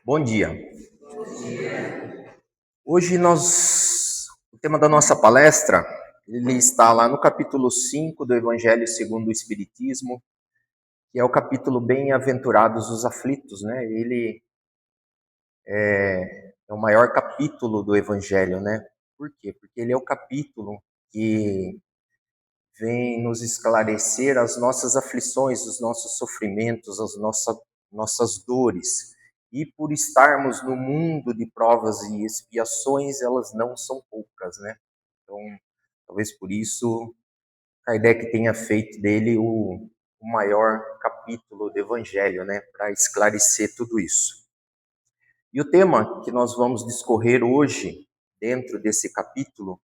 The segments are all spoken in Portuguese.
Bom dia. Hoje o tema da nossa palestra, ele está lá no capítulo 5 do Evangelho segundo o Espiritismo, que é o capítulo Bem-aventurados os aflitos, né? Ele é o maior capítulo do Evangelho, né? Por quê? Porque ele é o capítulo que vem nos esclarecer as nossas aflições, os nossos sofrimentos, as nossas dores. E por estarmos no mundo de provas e expiações, elas não são poucas, né? Então, talvez por isso Kardec tenha feito dele o maior capítulo do Evangelho, né? Para esclarecer tudo isso. E o tema que nós vamos discorrer hoje, dentro desse capítulo,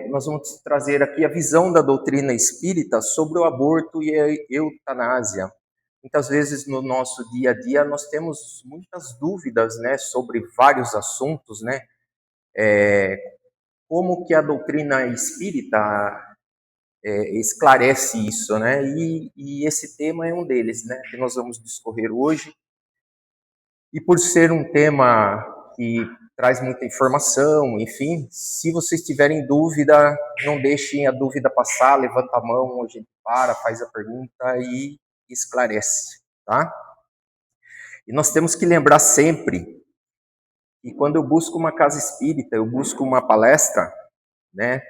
nós vamos trazer aqui a visão da doutrina espírita sobre o aborto e a eutanásia. Muitas vezes no nosso dia a dia nós temos muitas dúvidas, né, sobre vários assuntos, né, como que a doutrina espírita esclarece isso, né, e esse tema é um deles, né, que nós vamos discorrer hoje. E por ser um tema que traz muita informação, enfim, se vocês tiverem dúvida, não deixem a dúvida passar, levanta a mão, a gente faz a pergunta e esclarece, tá? E nós temos que lembrar sempre que quando eu busco uma casa espírita, eu busco uma palestra, né?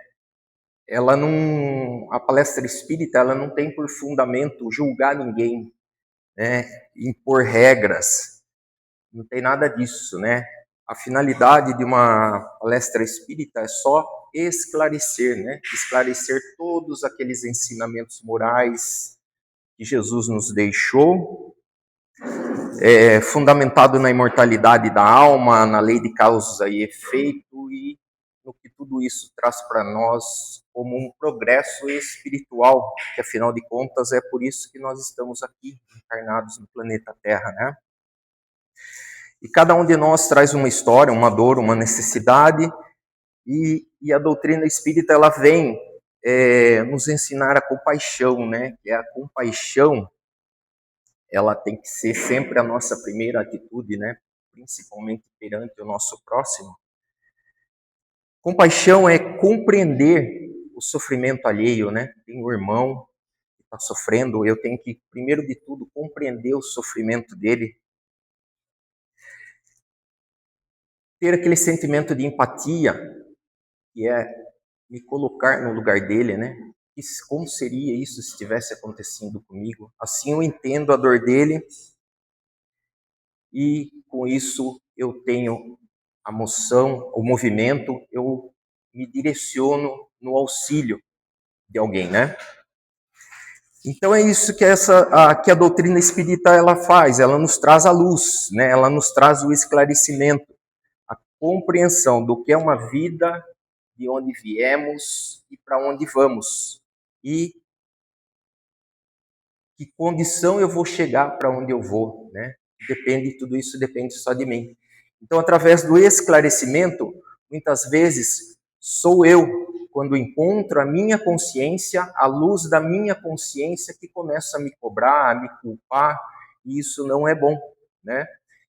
A palestra espírita, ela não tem por fundamento julgar ninguém, né? Impor regras, não tem nada disso, né? A finalidade de uma palestra espírita é só esclarecer, né? Esclarecer todos aqueles ensinamentos morais que Jesus nos deixou, fundamentado na imortalidade da alma, na lei de causa e efeito e no que tudo isso traz para nós como um progresso espiritual, que afinal de contas é por isso que nós estamos aqui encarnados no planeta Terra, né? E cada um de nós traz uma história, uma dor, uma necessidade, e a doutrina espírita ela vem nos ensinar a compaixão, né? E a compaixão ela tem que ser sempre a nossa primeira atitude, né? Principalmente perante o nosso próximo. Compaixão é compreender o sofrimento alheio, né? Tem um irmão que está sofrendo, eu tenho que, primeiro de tudo, compreender o sofrimento dele, ter aquele sentimento de empatia, que é me colocar no lugar dele, né? Como seria isso se estivesse acontecendo comigo? Assim eu entendo a dor dele e com isso eu tenho a moção, o movimento, eu me direciono no auxílio de alguém, né? Então é isso que que a doutrina espírita ela faz, ela nos traz a luz, né? Ela nos traz o esclarecimento, a compreensão do que é uma vida, de onde viemos e para onde vamos. E que condição eu vou chegar para onde eu vou, né? Tudo isso depende só de mim. Então, através do esclarecimento, muitas vezes sou eu, quando encontro a minha consciência, a luz da minha consciência, que começa a me cobrar, a me culpar, e isso não é bom, né?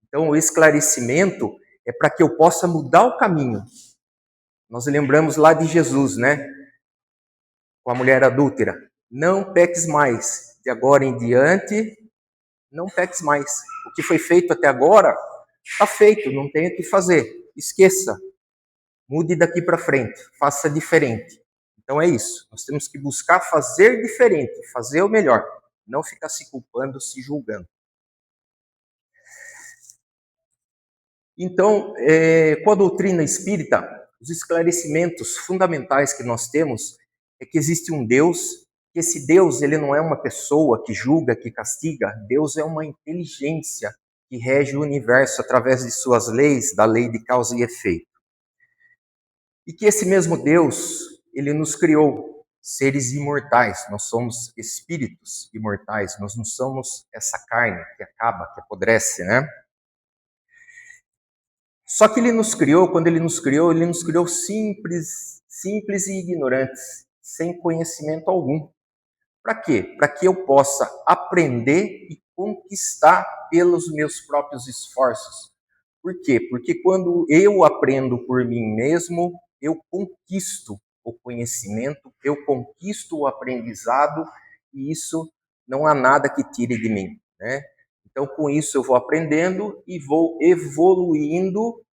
Então, o esclarecimento é para que eu possa mudar o caminho. Nós lembramos lá de Jesus, né? Com a mulher adúltera. Não peques mais. De agora em diante, não peques mais. O que foi feito até agora, está feito, não tem o que fazer. Esqueça. Mude daqui para frente. Faça diferente. Então é isso. Nós temos que buscar fazer diferente, fazer o melhor. Não ficar se culpando, se julgando. Então, com a doutrina espírita, os esclarecimentos fundamentais que nós temos é que existe um Deus, que esse Deus ele não é uma pessoa que julga, que castiga. Deus é uma inteligência que rege o universo através de suas leis, da lei de causa e efeito. E que esse mesmo Deus, ele nos criou seres imortais. Nós somos espíritos imortais, nós não somos essa carne que acaba, que apodrece, né? Só que ele nos criou, quando ele nos criou simples e ignorantes, sem conhecimento algum. Para quê? Para que eu possa aprender e conquistar pelos meus próprios esforços. Por quê? Porque quando eu aprendo por mim mesmo, eu conquisto o conhecimento, eu conquisto o aprendizado, e isso não há nada que tire de mim, né? Então, com isso, eu vou aprendendo e vou evoluindo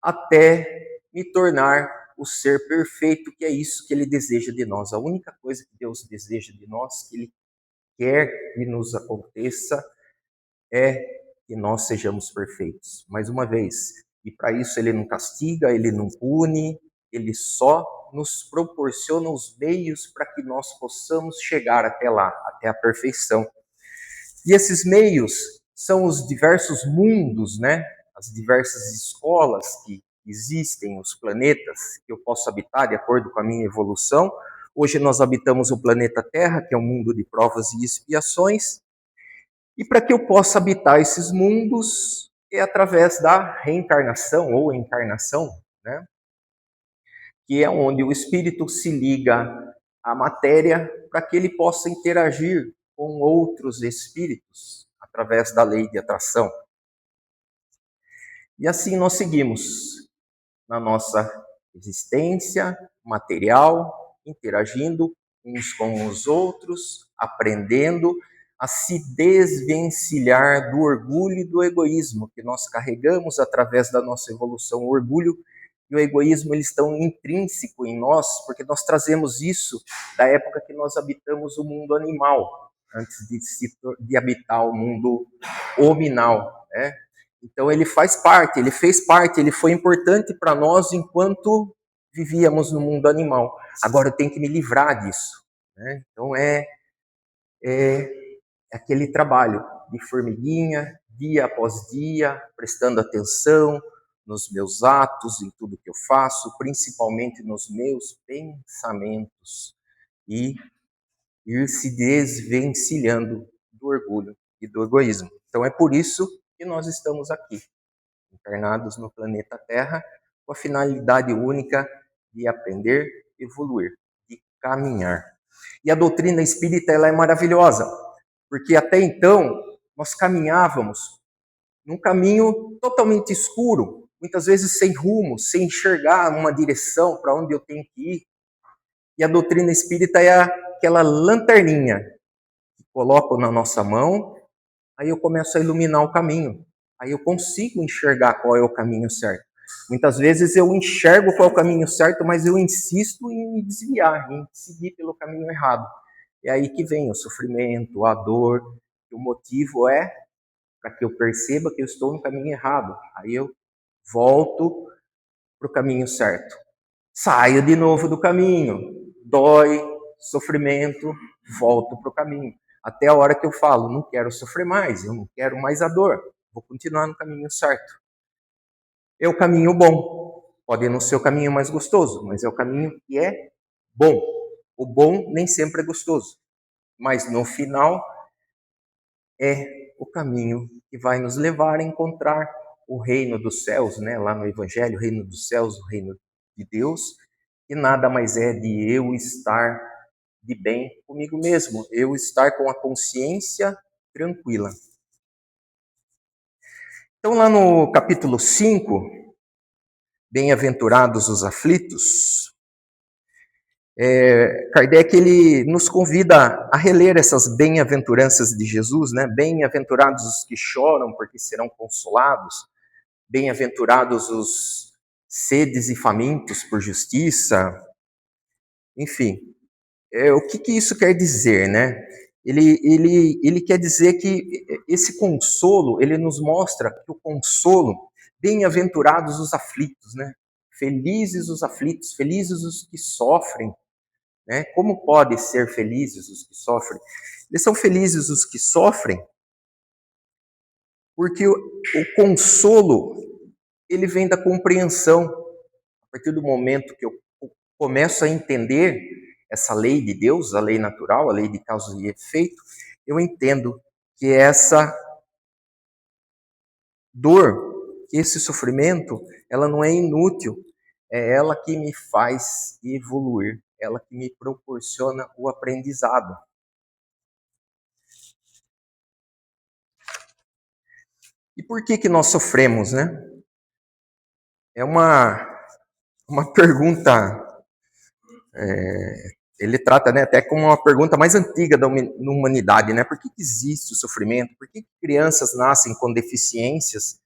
até me tornar o ser perfeito, que é isso que ele deseja de nós. A única coisa que Deus deseja de nós, que ele quer que nos aconteça, é que nós sejamos perfeitos. Mais uma vez, e para isso ele não castiga, ele não pune, ele só nos proporciona os meios para que nós possamos chegar até lá, até a perfeição. E esses meios são os diversos mundos, né? As diversas escolas que existem, os planetas que eu posso habitar de acordo com a minha evolução. Hoje nós habitamos o planeta Terra, que é um mundo de provas e expiações. E para que eu possa habitar esses mundos é através da reencarnação ou encarnação, né? Que é onde o espírito se liga à matéria para que ele possa interagir com outros espíritos através da lei de atração. E assim nós seguimos na nossa existência material, interagindo uns com os outros, aprendendo a se desvencilhar do orgulho e do egoísmo que nós carregamos através da nossa evolução. O orgulho e o egoísmo, eles estão intrínsecos em nós, porque nós trazemos isso da época que nós habitamos o mundo animal, antes de habitar o mundo hominal, né? Então ele faz parte, ele fez parte, ele foi importante para nós enquanto vivíamos no mundo animal. Agora eu tenho que me livrar disso, né? Então é aquele trabalho de formiguinha, dia após dia, prestando atenção nos meus atos, em tudo que eu faço, principalmente nos meus pensamentos, e ir se desvencilhando do orgulho e do egoísmo. Então é por isso que nós estamos aqui, encarnados no planeta Terra, com a finalidade única de aprender, evoluir, de caminhar. E a doutrina espírita, ela é maravilhosa, porque até então nós caminhávamos num caminho totalmente escuro, muitas vezes sem rumo, sem enxergar uma direção para onde eu tenho que ir. E a doutrina espírita é aquela lanterninha que coloco na nossa mão, aí eu começo a iluminar o caminho. Aí eu consigo enxergar qual é o caminho certo. Muitas vezes eu enxergo qual é o caminho certo, mas eu insisto em me desviar, em seguir pelo caminho errado. É aí que vem o sofrimento, a dor. O motivo é para que eu perceba que eu estou no caminho errado. Aí eu volto para o caminho certo. Saio de novo do caminho. Dói, sofrimento, volto para o caminho. Até a hora que eu falo, não quero sofrer mais, eu não quero mais a dor. Vou continuar no caminho certo. É o caminho bom. Pode não ser o caminho mais gostoso, mas é o caminho que é bom. O bom nem sempre é gostoso, mas no final é o caminho que vai nos levar a encontrar o reino dos céus, né? Lá no Evangelho, o reino dos céus, o reino de Deus, que nada mais é de eu estar de bem comigo mesmo, eu estar com a consciência tranquila. Então, lá no capítulo 5, Bem-aventurados os aflitos, Kardec ele nos convida a reler essas bem-aventuranças de Jesus, né? Bem-aventurados os que choram, porque serão consolados. Bem-aventurados os sedes e famintos por justiça. Enfim, o que isso quer dizer, né? Ele quer dizer que esse consolo, ele nos mostra que o consolo, bem-aventurados os aflitos, né? Felizes os aflitos, felizes os que sofrem, né? Como pode ser felizes os que sofrem? Eles são felizes os que sofrem porque o consolo, ele vem da compreensão. A partir do momento que eu começo a entender essa lei de Deus, a lei natural, a lei de causa e efeito, eu entendo que essa dor, que esse sofrimento, ela não é inútil, é ela que me faz evoluir, ela que me proporciona o aprendizado. E por que nós sofremos, né? É uma pergunta, ele trata, né, até como uma pergunta mais antiga da humanidade, né? Por que existe o sofrimento? Por que crianças nascem com deficiências?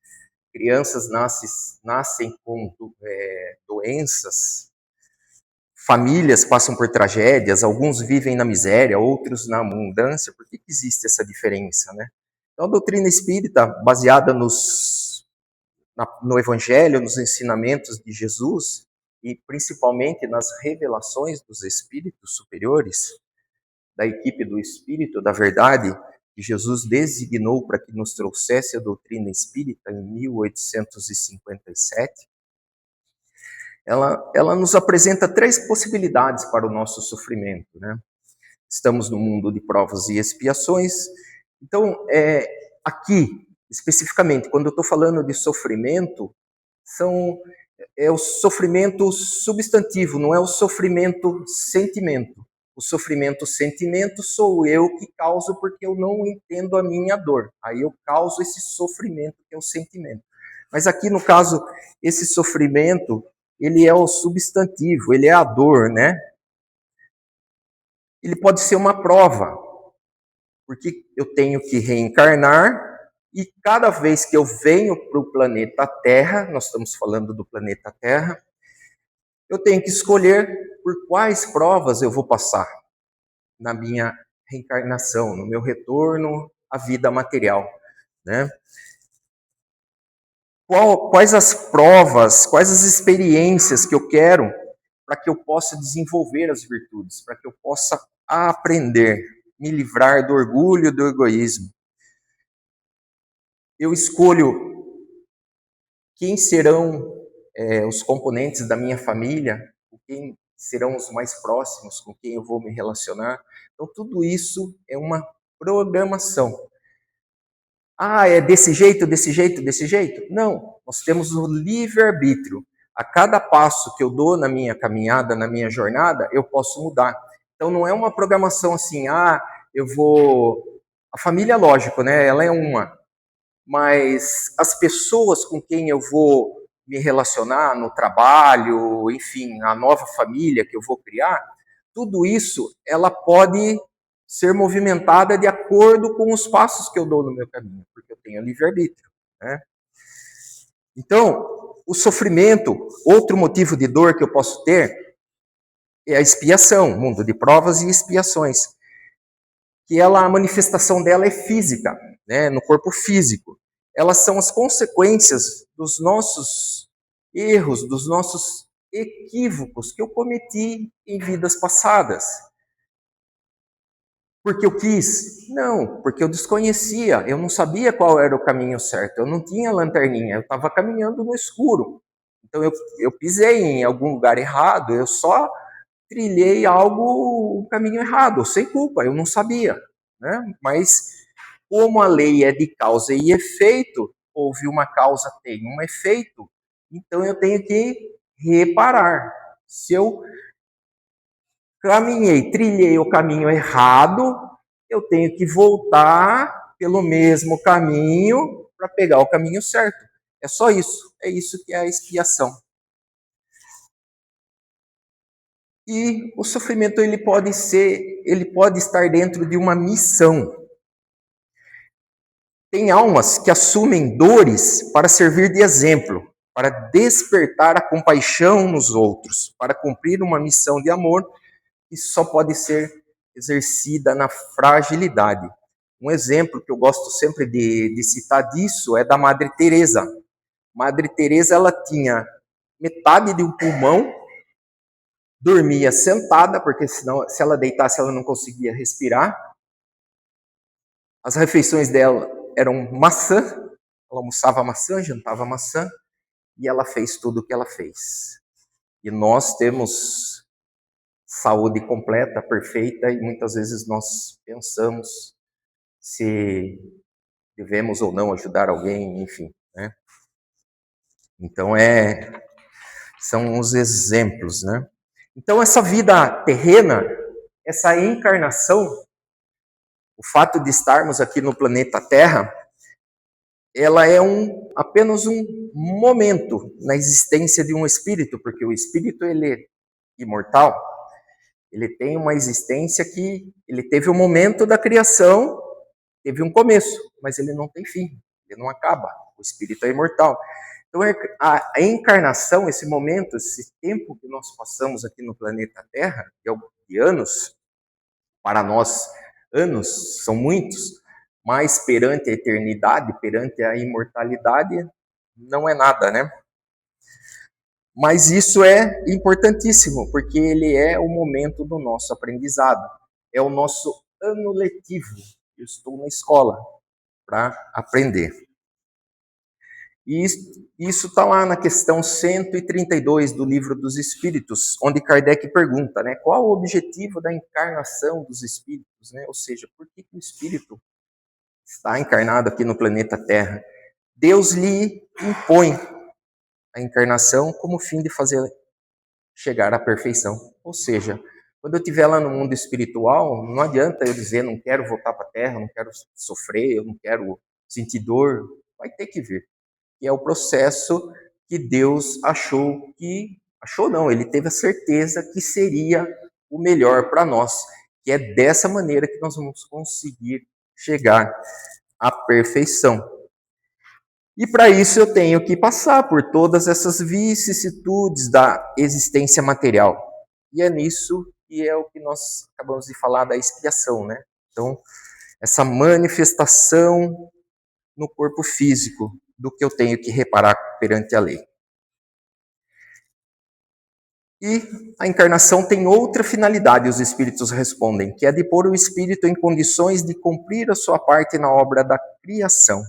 Crianças nascem com doenças? Famílias passam por tragédias, alguns vivem na miséria, outros na abundância. Por que existe essa diferença, né? Então, a doutrina espírita, baseada no Evangelho, nos ensinamentos de Jesus, e principalmente nas revelações dos espíritos superiores, da equipe do Espírito da Verdade, que Jesus designou para que nos trouxesse a doutrina espírita em 1857, ela nos apresenta três possibilidades para o nosso sofrimento, né? Estamos no mundo de provas e expiações. Então, aqui, especificamente, quando eu estou falando de sofrimento, é o sofrimento substantivo, não é o sofrimento sentimento. O sofrimento sentimento sou eu que causo porque eu não entendo a minha dor. Aí eu causo esse sofrimento que é o sentimento. Mas aqui, no caso, esse sofrimento, ele é o substantivo, ele é a dor, né? Ele pode ser uma prova, porque eu tenho que reencarnar e cada vez que eu venho para o planeta Terra, nós estamos falando do planeta Terra, eu tenho que escolher por quais provas eu vou passar na minha reencarnação, no meu retorno à vida material, né? Quais as provas, quais as experiências que eu quero para que eu possa desenvolver as virtudes, para que eu possa aprender, me livrar do orgulho, do egoísmo. Eu escolho quem serão os componentes da minha família, quem serão os mais próximos, com quem eu vou me relacionar. Então, tudo isso é uma programação. Ah, é desse jeito, desse jeito, desse jeito? Não, nós temos o livre-arbítrio. A cada passo que eu dou na minha caminhada, na minha jornada, eu posso mudar. Então, não é uma programação assim, eu vou... A família, lógico, né? Ela é uma. Mas as pessoas com quem eu vou me relacionar no trabalho, enfim, a nova família que eu vou criar, tudo isso, ela pode ser movimentada de acordo com os passos que eu dou no meu caminho, porque eu tenho livre-arbítrio, né? Então, o sofrimento, outro motivo de dor que eu posso ter, é a expiação, mundo de provas e expiações, que a manifestação dela é física, né, no corpo físico. Elas são as consequências dos nossos erros, dos nossos equívocos que eu cometi em vidas passadas. Porque eu quis? Não, porque eu desconhecia, eu não sabia qual era o caminho certo, eu não tinha lanterninha, eu estava caminhando no escuro. Então eu pisei em algum lugar errado, eu só trilhei o caminho errado, sem culpa, eu não sabia, né? Mas como a lei é de causa e efeito, houve uma causa, tem um efeito, então eu tenho que reparar. Se eu caminhei, trilhei o caminho errado, eu tenho que voltar pelo mesmo caminho para pegar o caminho certo. É só isso. É isso que é a expiação. E o sofrimento ele pode estar dentro de uma missão. Tem almas que assumem dores para servir de exemplo, para despertar a compaixão nos outros, para cumprir uma missão de amor que só pode ser exercida na fragilidade. Um exemplo que eu gosto sempre de citar disso é da Madre Teresa. Madre Teresa, ela tinha metade de um pulmão, dormia sentada, porque senão, se ela deitasse, ela não conseguia respirar. As refeições dela eram maçã, ela almoçava maçã, jantava maçã, e ela fez tudo o que ela fez. E nós temos saúde completa, perfeita, e muitas vezes nós pensamos se devemos ou não ajudar alguém, enfim, né? Então, são os exemplos, né? Então, essa vida terrena, essa encarnação, o fato de estarmos aqui no planeta Terra, ela é apenas um momento na existência de um espírito, porque o espírito ele é imortal, ele tem uma existência que ele teve um momento da criação, teve um começo, mas ele não tem fim, ele não acaba. O espírito é imortal. Então a encarnação, esse momento, esse tempo que nós passamos aqui no planeta Terra, de anos, para nós anos são muitos, mas perante a eternidade, perante a imortalidade, não é nada, né? Mas isso é importantíssimo, porque ele é o momento do nosso aprendizado, é o nosso ano letivo. Eu estou na escola para aprender. E isso está lá na questão 132 do Livro dos Espíritos, onde Kardec pergunta, né, qual o objetivo da encarnação dos espíritos, né? Ou seja, por que o espírito está encarnado aqui no planeta Terra? Deus lhe impõe a encarnação como fim de fazer chegar à perfeição. Ou seja, quando eu estiver lá no mundo espiritual, não adianta eu dizer não quero voltar para a Terra, não quero sofrer, eu não quero sentir dor. Vai ter que vir. Que é o processo que Deus achou não, ele teve a certeza que seria o melhor para nós, que é dessa maneira que nós vamos conseguir chegar à perfeição. E para isso eu tenho que passar por todas essas vicissitudes da existência material. E é nisso que é o que nós acabamos de falar da expiação, né? Então, essa manifestação no corpo físico do que eu tenho que reparar perante a lei. E a encarnação tem outra finalidade, os espíritos respondem, que é de pôr o espírito em condições de cumprir a sua parte na obra da criação.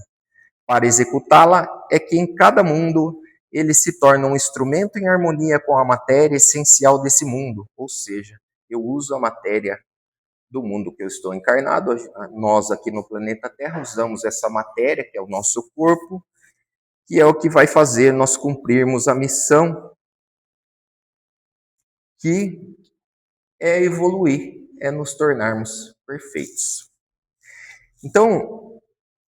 Para executá-la é que em cada mundo ele se torna um instrumento em harmonia com a matéria essencial desse mundo, ou seja, eu uso a matéria do mundo que eu estou encarnado, nós aqui no planeta Terra usamos essa matéria, que é o nosso corpo, que é o que vai fazer nós cumprirmos a missão, que é evoluir, é nos tornarmos perfeitos. Então,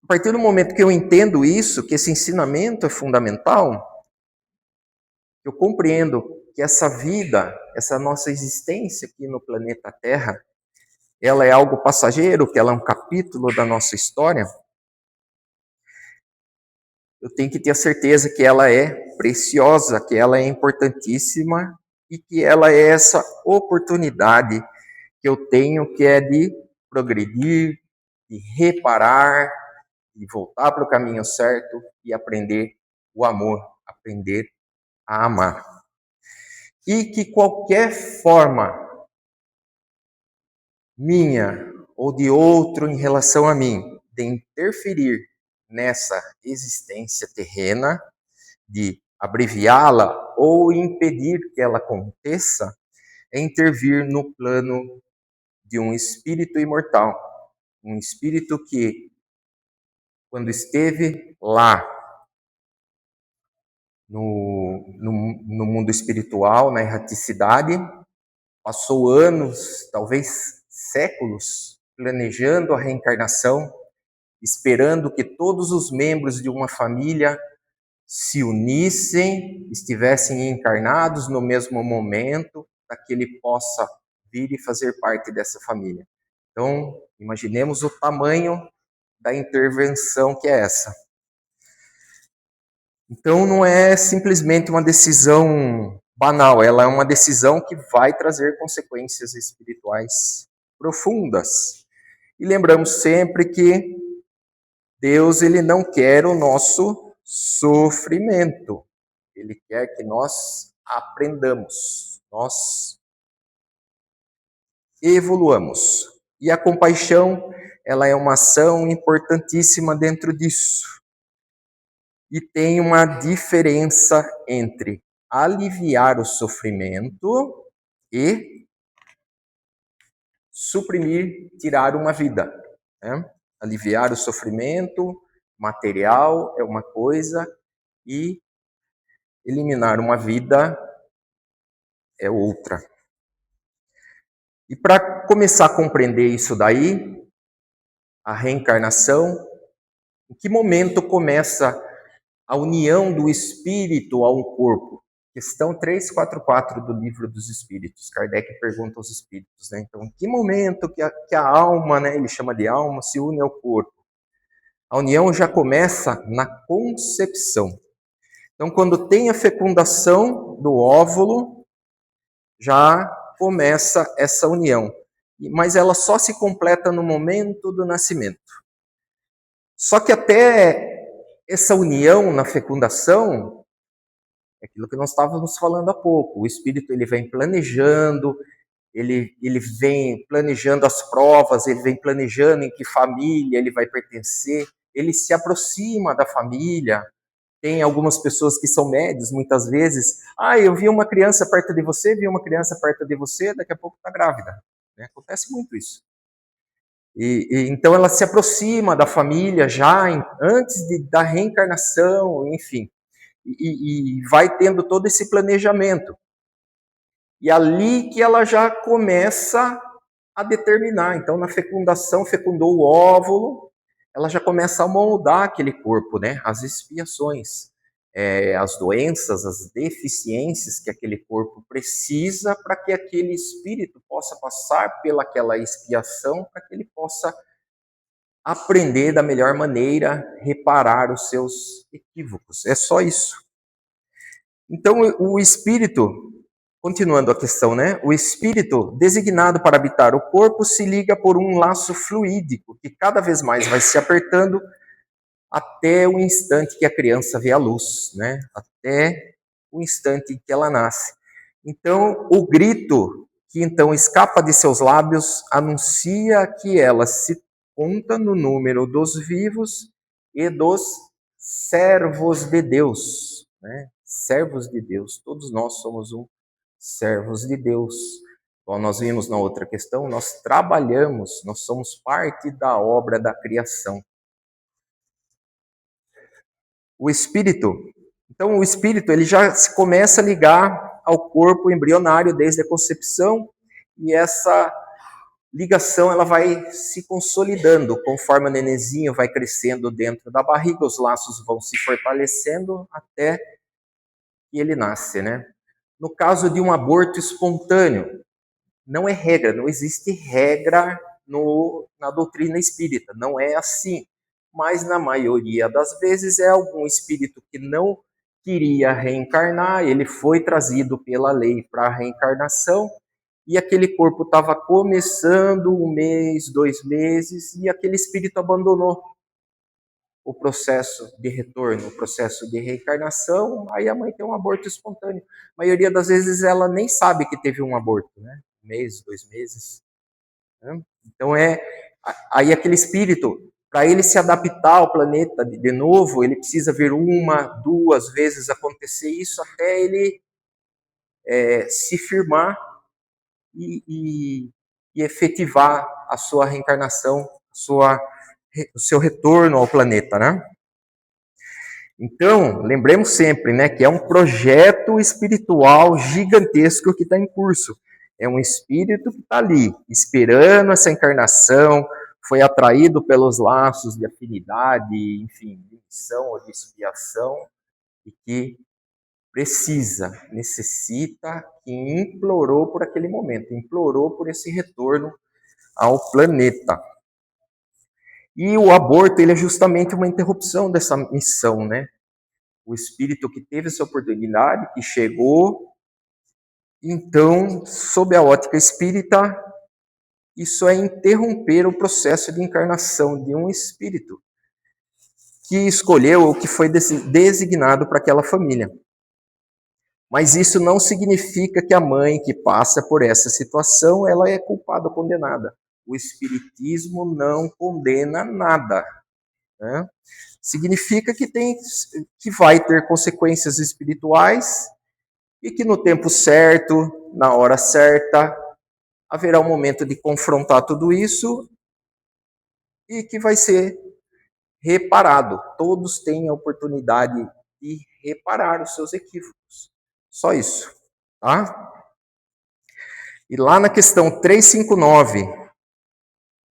a partir do momento que eu entendo isso, que esse ensinamento é fundamental, eu compreendo que essa vida, essa nossa existência aqui no planeta Terra, ela é algo passageiro, que ela é um capítulo da nossa história, eu tenho que ter a certeza que ela é preciosa, que ela é importantíssima e que ela é essa oportunidade que eu tenho, que é de progredir, de reparar, de voltar para o caminho certo e aprender o amor, aprender a amar. E que qualquer forma minha ou de outro em relação a mim de interferir nessa existência terrena, de abreviá-la ou impedir que ela aconteça, é intervir no plano de um espírito imortal, um espírito que, quando esteve lá no mundo espiritual, na erraticidade, passou anos, talvez séculos, planejando a reencarnação, esperando que todos os membros de uma família se unissem, estivessem encarnados no mesmo momento, para que ele possa vir e fazer parte dessa família. Então, imaginemos o tamanho da intervenção que é essa. Então, não é simplesmente uma decisão banal, ela é uma decisão que vai trazer consequências espirituais profundas. E lembramos sempre que Deus ele não quer o nosso sofrimento. Ele quer que nós aprendamos, nós evoluamos. E a compaixão, ela é uma ação importantíssima dentro disso. E tem uma diferença entre aliviar o sofrimento e suprimir, tirar uma vida. Né? Aliviar o sofrimento material é uma coisa e eliminar uma vida é outra. E para começar a compreender isso daí, a reencarnação Em que momento começa a união do espírito a um corpo? Questão 344 do Livro dos Espíritos. Kardec pergunta aos espíritos, né? Então, em que momento que a alma, né, ele chama de alma, se une ao corpo? A união já começa na concepção. Então, quando tem a fecundação do óvulo, já começa essa união. Mas ela só se completa no momento do nascimento. Só que até essa união na fecundação, é aquilo que nós estávamos falando há pouco, o espírito ele vem planejando, ele vem planejando as provas, ele vem planejando em que família ele vai pertencer, ele se aproxima da família. Tem algumas pessoas que são médios, muitas vezes, eu vi uma criança perto de você, vi uma criança perto de você, daqui a pouco está grávida. Né? Acontece muito isso. Então ela se aproxima da família já antes da reencarnação, enfim, e vai tendo todo esse planejamento. E ali que ela já começa a determinar. Então, na fecundação, fecundou o óvulo, ela já começa a moldar aquele corpo, né? As expiações, as doenças, as deficiências que aquele corpo precisa para que aquele espírito possa passar pelaquela expiação, para que ele possa aprender da melhor maneira, reparar os seus equívocos. É só isso. Então, o espírito, continuando a questão, né? O espírito designado para habitar o corpo se liga por um laço fluídico que cada vez mais vai se apertando até o instante que a criança vê a luz, né? Até o instante em que ela nasce. Então, o grito que então escapa de seus lábios anuncia que ela se conta no número dos vivos e dos servos de Deus, né? Servos de Deus, todos nós somos servos de Deus. Como nós vimos na outra questão, nós trabalhamos, nós somos parte da obra da criação. O espírito, então o espírito ele já se começa a ligar ao corpo embrionário desde a concepção, e essa ligação ela vai se consolidando conforme o nenenzinho vai crescendo dentro da barriga, os laços vão se fortalecendo até que ele nasce, né? No caso de um aborto espontâneo, não é regra, não existe regra na doutrina espírita, não é assim. Mas na maioria das vezes é algum espírito que não queria reencarnar, ele foi trazido pela lei para a reencarnação, e aquele corpo estava começando 1 mês, 2 meses, e aquele espírito abandonou o processo de retorno, o processo de reencarnação, aí a mãe tem um aborto espontâneo. A maioria das vezes ela nem sabe que teve um aborto, né? 1 mês, 2 meses. Né? Então aí aquele espírito, para ele se adaptar ao planeta de novo, ele precisa ver 1, 2 vezes acontecer isso até ele se firmar e efetivar a sua reencarnação, o seu retorno ao planeta, né? Então, lembremos sempre, né, que é um projeto espiritual gigantesco que está em curso. É um espírito que está ali, esperando essa encarnação, foi atraído pelos laços de afinidade, enfim, de missão ou de expiação, e que necessita, que implorou por aquele momento, implorou por esse retorno ao planeta. E o aborto, ele é justamente uma interrupção dessa missão, né? O espírito que teve essa oportunidade, que chegou, então, sob a ótica espírita, isso é interromper o processo de encarnação de um espírito que escolheu ou que foi designado para aquela família. Mas isso não significa que a mãe que passa por essa situação, ela é culpada ou condenada. O espiritismo não condena nada, né? Significa que vai ter consequências espirituais e que no tempo certo, na hora certa, haverá um momento de confrontar tudo isso e que vai ser reparado. Todos têm a oportunidade de reparar os seus equívocos. Só isso, tá? E lá na questão 359,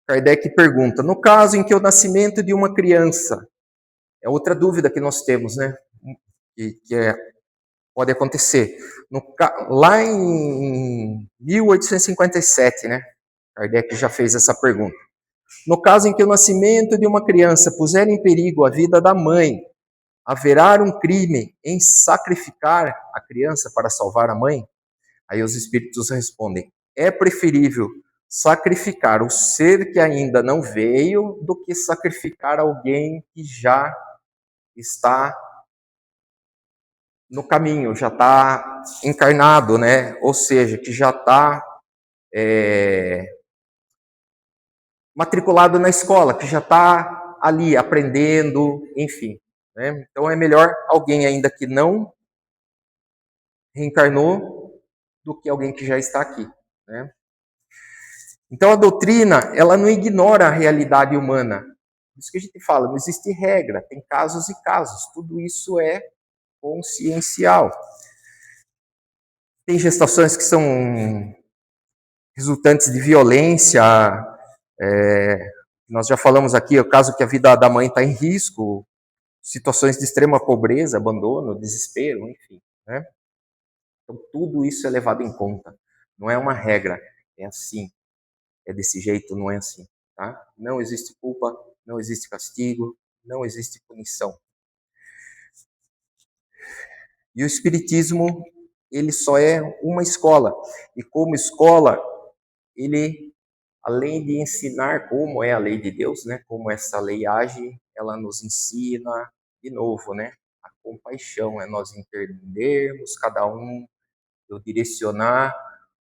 Kardec pergunta: no caso em que o nascimento de uma criança É outra dúvida que nós temos, né? Pode acontecer. Lá em 1857, né? Kardec já fez essa pergunta. No caso em que o nascimento de uma criança puser em perigo a vida da mãe, haverá um crime em sacrificar a criança para salvar a mãe? Aí os espíritos respondem: é preferível sacrificar o ser que ainda não veio do que sacrificar alguém que já está no caminho, já está encarnado, né? Ou seja, que já está matriculado na escola, que já está ali aprendendo, enfim. Né? Então é melhor alguém ainda que não reencarnou do que alguém que já está aqui. Né? Então a doutrina, ela não ignora a realidade humana. Por isso que a gente fala, não existe regra, tem casos e casos. Tudo isso é consciencial. Tem gestações que são resultantes de violência. Nós já falamos aqui, o caso que a vida da mãe está em risco, situações de extrema pobreza, abandono, desespero, enfim. Né? Então tudo isso é levado em conta. Não é uma regra, é assim. É desse jeito, não é assim. Tá? Não existe culpa, não existe castigo, não existe punição. E o Espiritismo, ele só é uma escola. E como escola, ele, além de ensinar como é a lei de Deus, né, como essa lei age, ela nos ensina, de novo, né, a compaixão, é nós entendermos cada um, eu direcionar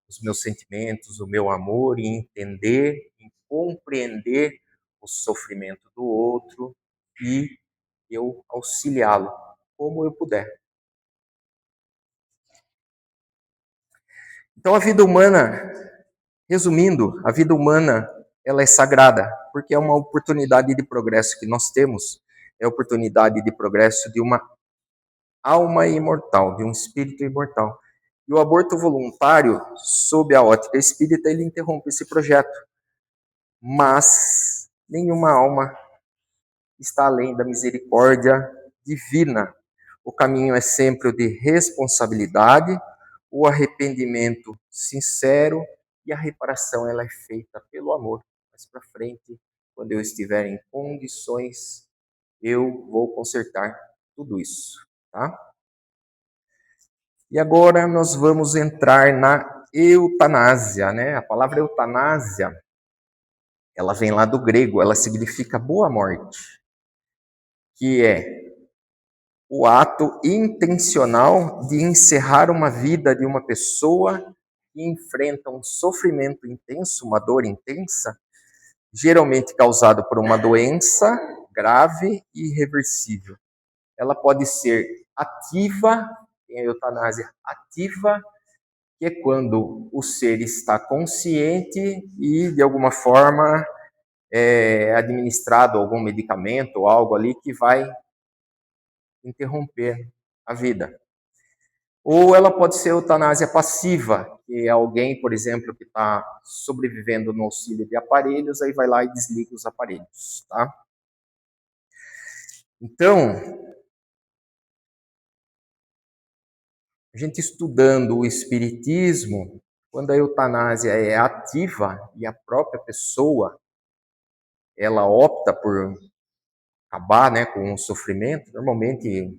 os meus sentimentos, o meu amor, e entender, e compreender o sofrimento do outro e eu auxiliá-lo como eu puder. Então a vida humana, resumindo, a vida humana ela é sagrada, porque é uma oportunidade de progresso que nós temos, é a oportunidade de progresso de uma alma imortal, de um espírito imortal. E o aborto voluntário, sob a ótica espírita, ele interrompe esse projeto. Mas nenhuma alma está além da misericórdia divina. O caminho é sempre o de responsabilidade, o arrependimento sincero e a reparação ela é feita pelo amor. Mais para frente, quando eu estiver em condições, eu vou consertar tudo isso, tá? E agora nós vamos entrar na eutanásia, né? A palavra eutanásia, ela vem lá do grego, ela significa boa morte, que é o ato intencional de encerrar uma vida de uma pessoa que enfrenta um sofrimento intenso, uma dor intensa, geralmente causado por uma doença grave e irreversível. Ela pode ser ativa, tem a eutanásia ativa, que é quando o ser está consciente e, de alguma forma, é administrado algum medicamento ou algo ali que vai interromper a vida. Ou ela pode ser eutanásia passiva, que é alguém, por exemplo, que está sobrevivendo no auxílio de aparelhos, aí vai lá e desliga os aparelhos, tá? Então, a gente estudando o espiritismo, quando a eutanásia é ativa e a própria pessoa ela opta por acabar, né, com o sofrimento, normalmente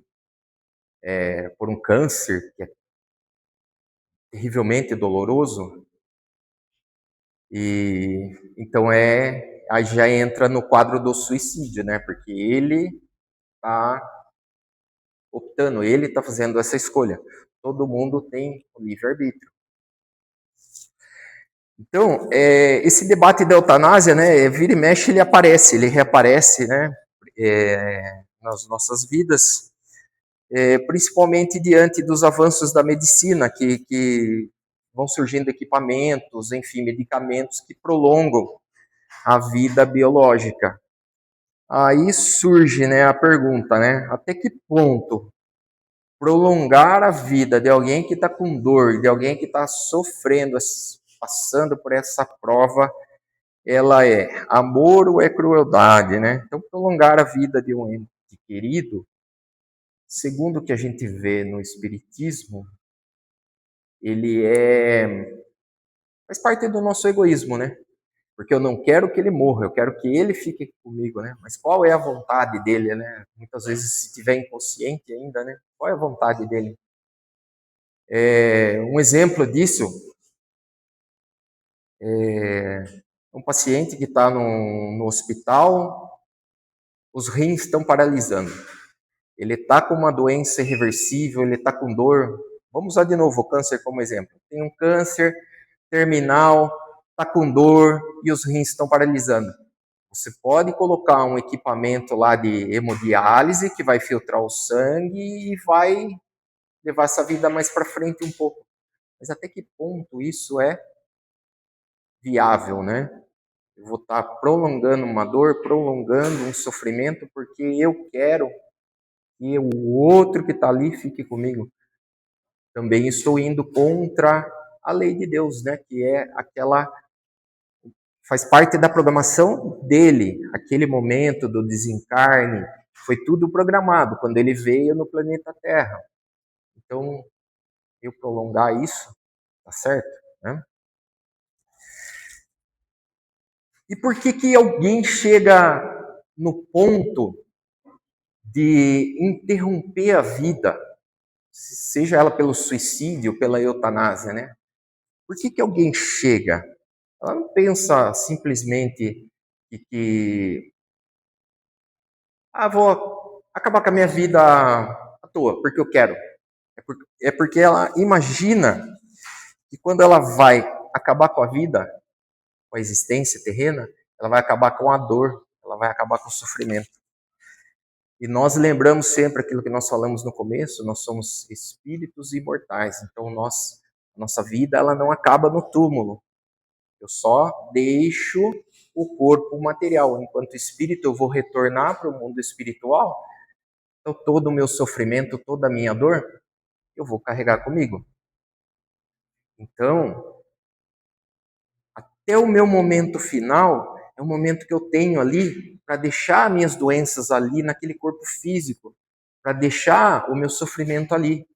por um câncer que é terrivelmente doloroso, e então aí já entra no quadro do suicídio, né? Porque ele está optando, ele está fazendo essa escolha. Todo mundo tem o livre-arbítrio. Então, esse debate da eutanásia, né, vira e mexe, ele aparece, ele reaparece, né, nas nossas vidas, principalmente diante dos avanços da medicina, que vão surgindo equipamentos, enfim, medicamentos que prolongam a vida biológica. Aí surge, né, a pergunta, né, até que ponto prolongar a vida de alguém que está com dor, de alguém que está sofrendo, passando por essa prova, ela é amor ou é crueldade, né? Então, prolongar a vida de um ente querido, segundo o que a gente vê no Espiritismo, ele faz parte do nosso egoísmo, né? Porque eu não quero que ele morra, eu quero que ele fique comigo, né? Mas qual é a vontade dele, né? Muitas vezes, se tiver inconsciente ainda, né? Qual é a vontade dele? Um exemplo disso é um paciente que está no hospital, os rins estão paralisando. Ele está com uma doença irreversível, ele está com dor. Vamos usar de novo o câncer como exemplo. Tem um câncer terminal, está com dor e os rins estão paralisando. Você pode colocar um equipamento lá de hemodiálise que vai filtrar o sangue e vai levar essa vida mais para frente um pouco. Mas até que ponto isso é viável, né? Eu vou estar prolongando uma dor, prolongando um sofrimento, porque eu quero que o outro que está ali fique comigo. Também estou indo contra a lei de Deus, né? Que é aquela, faz parte da programação dele, aquele momento do desencarne, foi tudo programado quando ele veio no planeta Terra. Então, eu prolongar isso, tá certo, né? E por que que alguém chega no ponto de interromper a vida, seja ela pelo suicídio, pela eutanásia, né? Por que que alguém chega? Ela não pensa simplesmente que vou acabar com a minha vida à toa, porque eu quero. É porque ela imagina que quando ela vai acabar com a vida, com a existência terrena, ela vai acabar com a dor, ela vai acabar com o sofrimento. E nós lembramos sempre aquilo que nós falamos no começo, nós somos espíritos imortais, então nossa vida ela não acaba no túmulo. Eu só deixo o corpo material. Enquanto espírito, eu vou retornar para o mundo espiritual, então todo o meu sofrimento, toda a minha dor, eu vou carregar comigo. Então, até o meu momento final, é o momento que eu tenho ali para deixar minhas doenças ali naquele corpo físico, para deixar o meu sofrimento ali.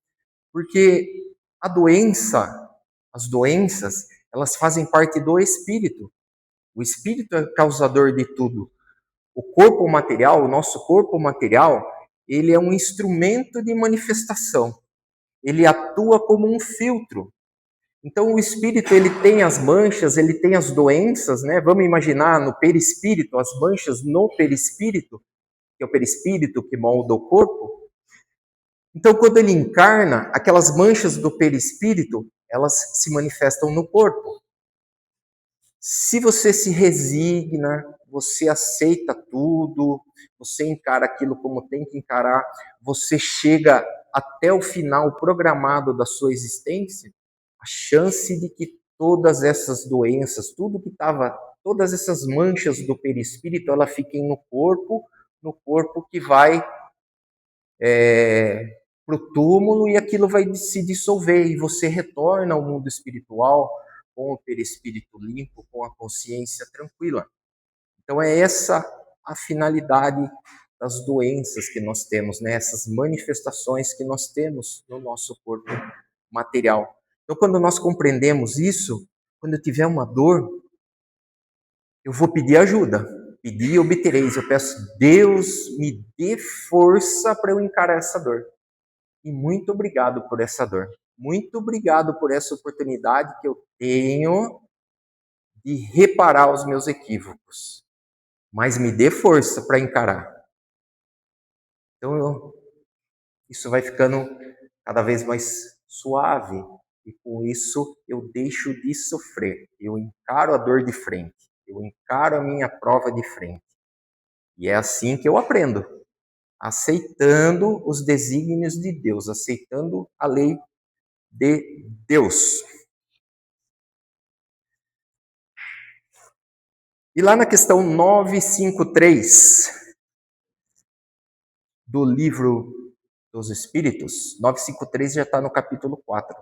Porque a doença, as doenças, elas fazem parte do espírito. O espírito é causador de tudo. O corpo material, o nosso corpo material, ele é um instrumento de manifestação. Ele atua como um filtro. Então o espírito ele tem as manchas, ele tem as doenças, né? Vamos imaginar no perispírito, as manchas no perispírito, que é o perispírito que molda o corpo. Então quando ele encarna, aquelas manchas do perispírito, elas se manifestam no corpo. Se você se resigna, você aceita tudo, você encara aquilo como tem que encarar, você chega até o final programado da sua existência, a chance de que todas essas doenças, tudo que estava, todas essas manchas do perispírito, ela fiquem no corpo que vai para o túmulo e aquilo vai se dissolver e você retorna ao mundo espiritual com o perispírito limpo, com a consciência tranquila. Então é essa a finalidade das doenças que nós temos, né? Essas manifestações que nós temos no nosso corpo material. Então quando nós compreendemos isso, quando eu tiver uma dor, eu vou pedir ajuda. Pedir e obtereis. Eu peço, Deus me dê força para eu encarar essa dor. E muito obrigado por essa dor. Muito obrigado por essa oportunidade que eu tenho de reparar os meus equívocos. Mas me dê força para encarar. Então, isso vai ficando cada vez mais suave. E com isso, eu deixo de sofrer. Eu encaro a dor de frente. Eu encaro a minha prova de frente. E é assim que eu aprendo. Aceitando os desígnios de Deus. Aceitando a lei de Deus. E lá na questão 953 do livro dos Espíritos, 953 já está no capítulo 4.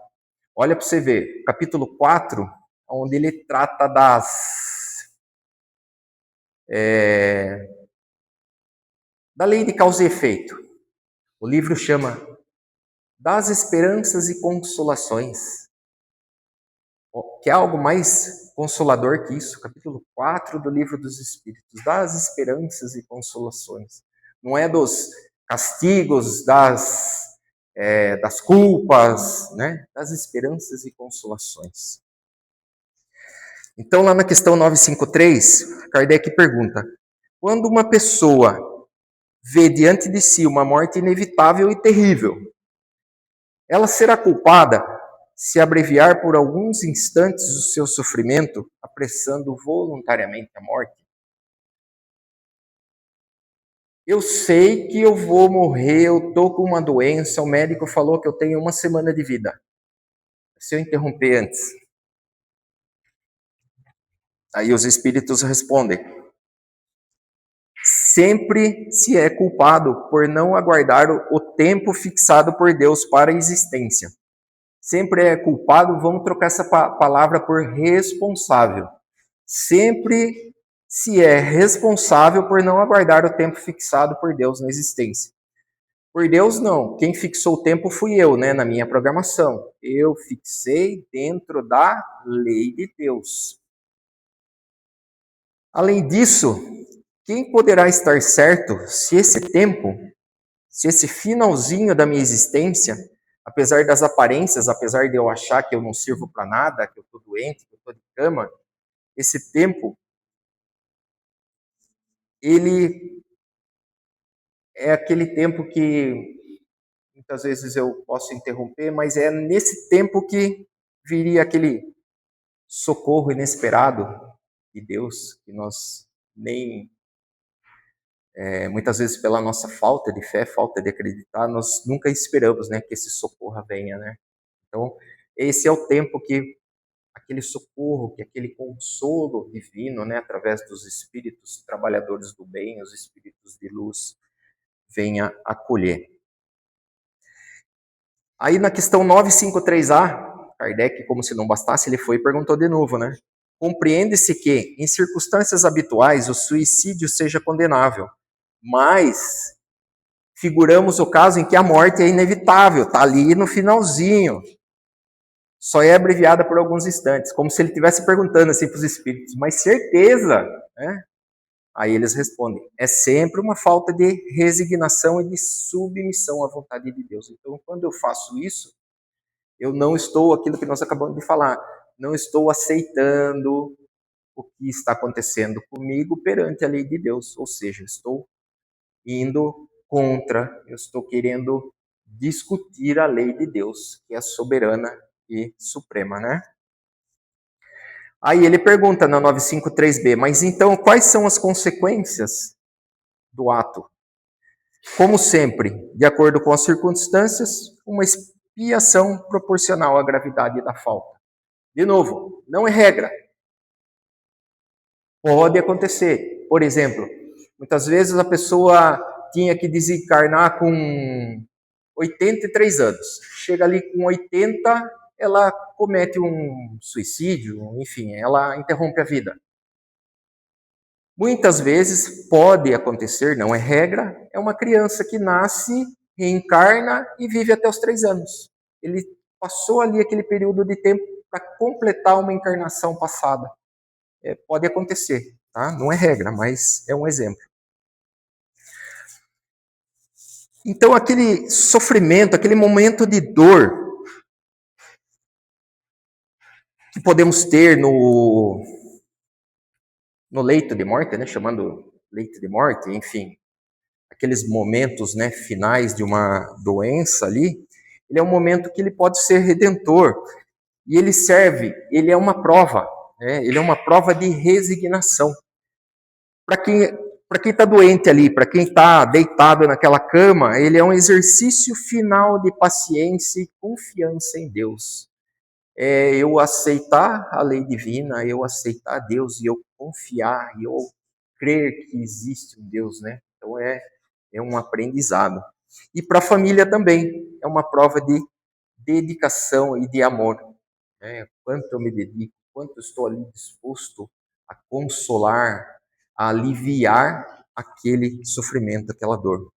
Olha para você ver, capítulo 4, onde ele trata Da lei de causa e efeito. O livro chama Das Esperanças e Consolações. Que é algo mais consolador que isso? Capítulo 4 do Livro dos Espíritos. Das Esperanças e Consolações. Não é dos castigos, das culpas, né? Das esperanças e consolações. Então, lá na questão 953, Kardec pergunta: quando uma pessoa vê diante de si uma morte inevitável e terrível, ela será culpada se abreviar por alguns instantes o seu sofrimento, apressando voluntariamente a morte? Eu sei que eu vou morrer, eu estou com uma doença, o médico falou que eu tenho 1 semana de vida. Se eu interromper antes? Aí os espíritos respondem: sempre se é culpado por não aguardar o tempo fixado por Deus para a existência. Sempre é culpado, vamos trocar essa palavra por responsável. Sempre se é responsável por não aguardar o tempo fixado por Deus na existência. Por Deus, não. Quem fixou o tempo fui eu, né, na minha programação. Eu fixei dentro da lei de Deus. Além disso, quem poderá estar certo se esse tempo, se esse finalzinho da minha existência, apesar das aparências, apesar de eu achar que eu não sirvo para nada, que eu estou doente, que eu estou de cama, esse tempo, ele é aquele tempo que muitas vezes eu posso interromper, mas é nesse tempo que viria aquele socorro inesperado de Deus, que nós nem, muitas vezes pela nossa falta de fé, falta de acreditar, nós nunca esperamos, né, que esse socorro venha, né? Então, esse é o tempo que aquele socorro, que aquele consolo divino, né, através dos espíritos trabalhadores do bem, os espíritos de luz, venha acolher. Aí na questão 953A, Kardec, como se não bastasse, ele foi e perguntou de novo, né? Compreende-se que, em circunstâncias habituais, o suicídio seja condenável, mas figuramos o caso em que a morte é inevitável, está ali no finalzinho, só é abreviada por alguns instantes, como se ele estivesse perguntando assim para os espíritos, mas certeza, né? Aí eles respondem, é sempre uma falta de resignação e de submissão à vontade de Deus. Então, quando eu faço isso, eu não estou, aquilo que nós acabamos de falar, não estou aceitando o que está acontecendo comigo perante a lei de Deus, ou seja, estou indo contra, eu estou querendo discutir a lei de Deus, que é soberana e suprema, né? Aí ele pergunta na 953B, mas então quais são as consequências do ato? Como sempre, de acordo com as circunstâncias, uma expiação proporcional à gravidade da falta. De novo, não é regra. Pode acontecer. Por exemplo, muitas vezes a pessoa tinha que desencarnar com 83 anos. Chega ali com 80, ela comete um suicídio, enfim, ela interrompe a vida. Muitas vezes pode acontecer, não é regra, é uma criança que nasce, reencarna e vive até os 3 anos. Ele passou ali aquele período de tempo para completar uma encarnação passada. Pode acontecer, tá? Não é regra, mas é um exemplo. Então, aquele sofrimento, aquele momento de dor que podemos ter no leito de morte, né, chamando leito de morte, enfim, aqueles momentos, né, finais de uma doença ali, ele é um momento que ele pode ser redentor. E ele serve, ele é uma prova, né, ele é uma prova de resignação. Para quem está doente ali, para quem está deitado naquela cama, ele é um exercício final de paciência e confiança em Deus. É eu aceitar a lei divina, eu aceitar Deus e eu confiar e eu crer que existe um Deus, né? Então é um aprendizado. E para a família também é uma prova de dedicação e de amor. Né? Quanto eu me dedico, quanto eu estou ali disposto a consolar, a aliviar aquele sofrimento, aquela dor.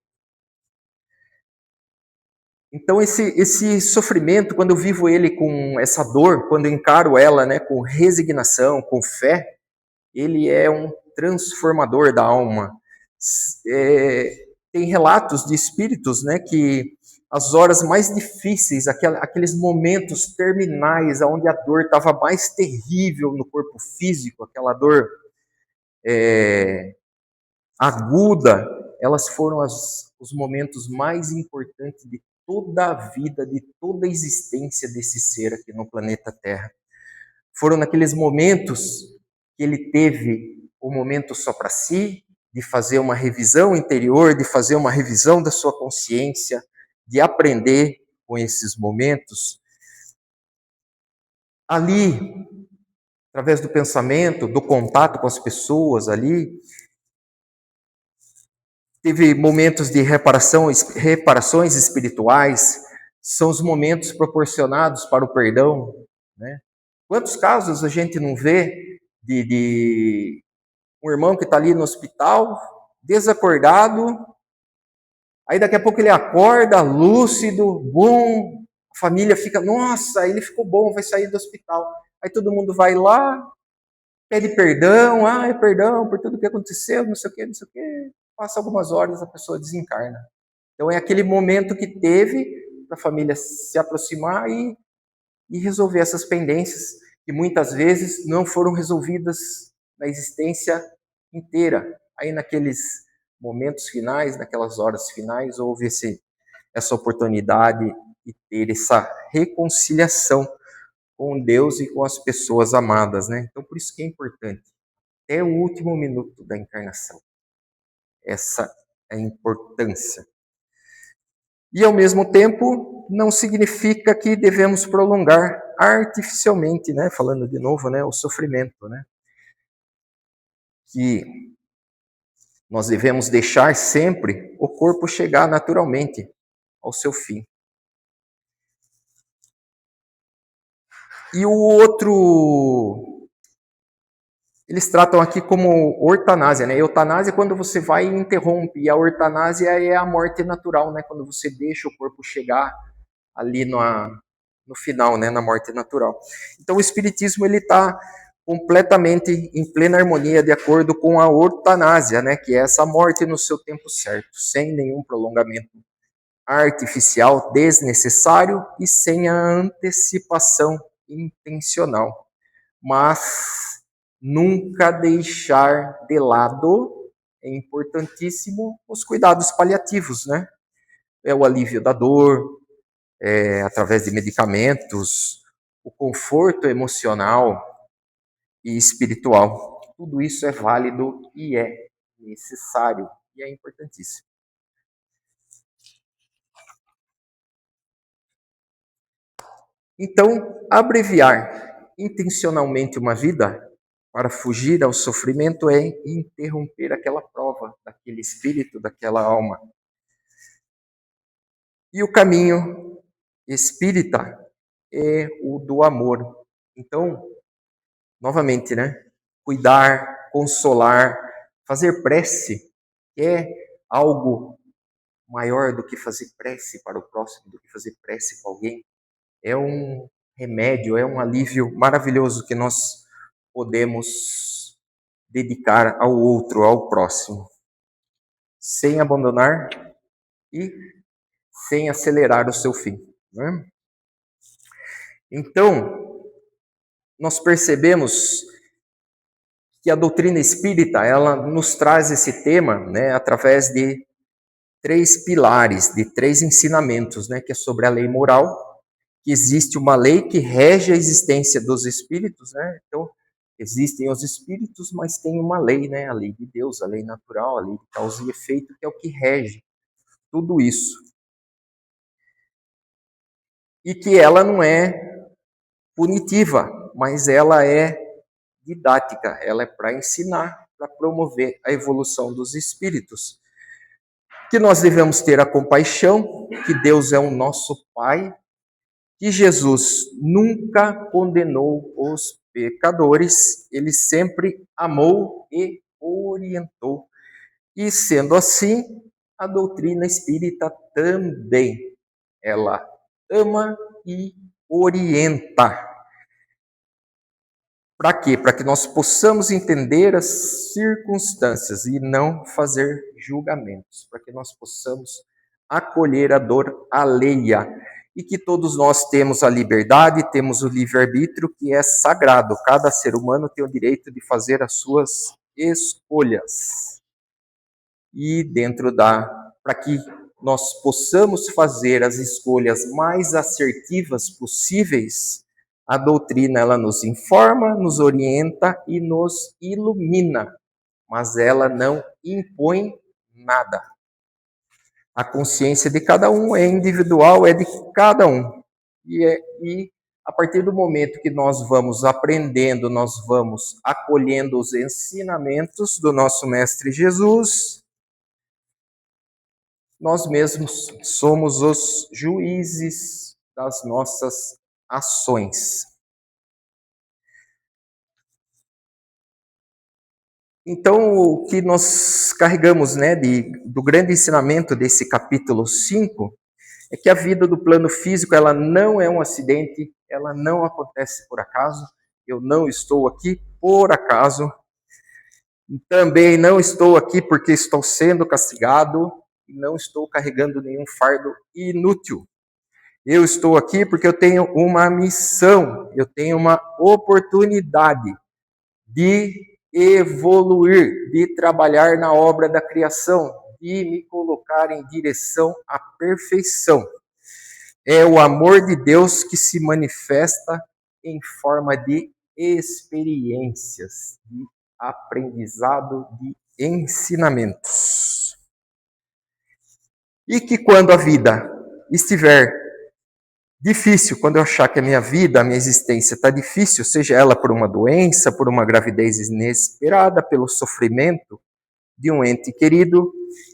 Então esse sofrimento, quando eu vivo ele com essa dor, quando eu encaro ela, né, com resignação, com fé, ele é um transformador da alma. Tem relatos de espíritos, né, que as horas mais difíceis, aqueles momentos terminais, onde a dor estava mais terrível no corpo físico, aquela dor aguda, elas foram os momentos mais importantes de toda a vida, de toda a existência desse ser aqui no planeta Terra. Foram naqueles momentos que ele teve o momento só para si, de fazer uma revisão interior, de fazer uma revisão da sua consciência, de aprender com esses momentos. Ali, através do pensamento, do contato com as pessoas ali, teve momentos de reparações espirituais, são os momentos proporcionados para o perdão, né? Quantos casos a gente não vê de um irmão que está ali no hospital, desacordado, aí daqui a pouco ele acorda, lúcido, bom, a família fica, nossa, ele ficou bom, vai sair do hospital. Aí todo mundo vai lá, pede perdão, perdão por tudo que aconteceu, não sei o quê, não sei o quê. Passa algumas horas, a pessoa desencarna. Então é aquele momento que teve para a família se aproximar e resolver essas pendências que muitas vezes não foram resolvidas na existência inteira. Aí naqueles momentos finais, naquelas horas finais, houve essa oportunidade de ter essa reconciliação com Deus e com as pessoas amadas, né? Então por isso que é importante, até o último minuto da encarnação. Essa é a importância. E, ao mesmo tempo, não significa que devemos prolongar artificialmente, né? Falando de novo, né? O sofrimento, né? Que nós devemos deixar sempre o corpo chegar naturalmente ao seu fim. E o outro, eles tratam aqui como eutanásia, né? Eutanásia é quando você vai e interrompe, e a eutanásia é a morte natural, né? Quando você deixa o corpo chegar ali no final, né, na morte natural. Então o espiritismo ele está completamente em plena harmonia de acordo com a eutanásia, né, que é essa morte no seu tempo certo, sem nenhum prolongamento artificial desnecessário e sem a antecipação intencional. Mas nunca deixar de lado, é importantíssimo, os cuidados paliativos, né? É o alívio da dor, através de medicamentos, o conforto emocional e espiritual. Tudo isso é válido e é necessário e é importantíssimo. Então, abreviar intencionalmente uma vida para fugir ao sofrimento é interromper aquela prova daquele espírito, daquela alma. E o caminho espírita é o do amor. Então, novamente, né? Cuidar, consolar, fazer prece é algo maior do que fazer prece para o próximo, do que fazer prece para alguém. É um remédio, é um alívio maravilhoso que nós podemos dedicar ao outro, ao próximo, sem abandonar e sem acelerar o seu fim. Né? Então, nós percebemos que a doutrina espírita ela nos traz esse tema, né, através de três pilares, de três ensinamentos, né, que é sobre a lei moral, que existe uma lei que rege a existência dos espíritos, né? Então, existem os espíritos, mas tem uma lei, né, a lei de Deus, a lei natural, a lei de causa e efeito, que é o que rege tudo isso. E que ela não é punitiva, mas ela é didática, ela é para ensinar, para promover a evolução dos espíritos. Que nós devemos ter a compaixão, que Deus é o nosso Pai, que Jesus nunca condenou os pecadores, ele sempre amou e orientou. E sendo assim, a doutrina espírita também, ela ama e orienta. Para quê? Para que nós possamos entender as circunstâncias e não fazer julgamentos, para que nós possamos acolher a dor alheia e que todos nós temos a liberdade, temos o livre-arbítrio que é sagrado. Cada ser humano tem o direito de fazer as suas escolhas. E para que nós possamos fazer as escolhas mais assertivas possíveis, a doutrina ela nos informa, nos orienta e nos ilumina, mas ela não impõe nada. A consciência de cada um é individual, é de cada um. E a partir do momento que nós vamos aprendendo, nós vamos acolhendo os ensinamentos do nosso Mestre Jesus, nós mesmos somos os juízes das nossas ações. Então, o que nós carregamos, do grande ensinamento desse capítulo 5 é que a vida do plano físico ela não é um acidente, ela não acontece por acaso. Eu não estou aqui por acaso. Também não estou aqui porque estou sendo castigado e não estou carregando nenhum fardo inútil. Eu estou aqui porque eu tenho uma missão, eu tenho uma oportunidade de evoluir, de trabalhar na obra da criação, de me colocar em direção à perfeição. É o amor de Deus que se manifesta em forma de experiências, de aprendizado, de ensinamentos. E que quando a vida estiver difícil, quando eu achar que a minha vida, a minha existência está difícil, seja ela por uma doença, por uma gravidez inesperada, pelo sofrimento de um ente querido,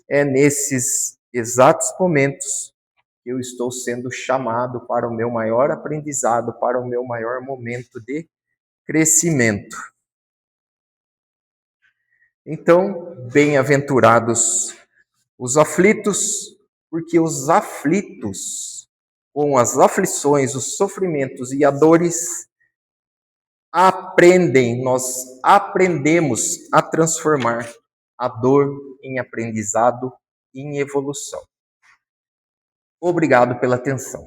é nesses exatos momentos que eu estou sendo chamado para o meu maior aprendizado, para o meu maior momento de crescimento. Então, bem-aventurados os aflitos, porque os aflitos, com as aflições, os sofrimentos e as dores, nós aprendemos a transformar a dor em aprendizado, em evolução. Obrigado pela atenção.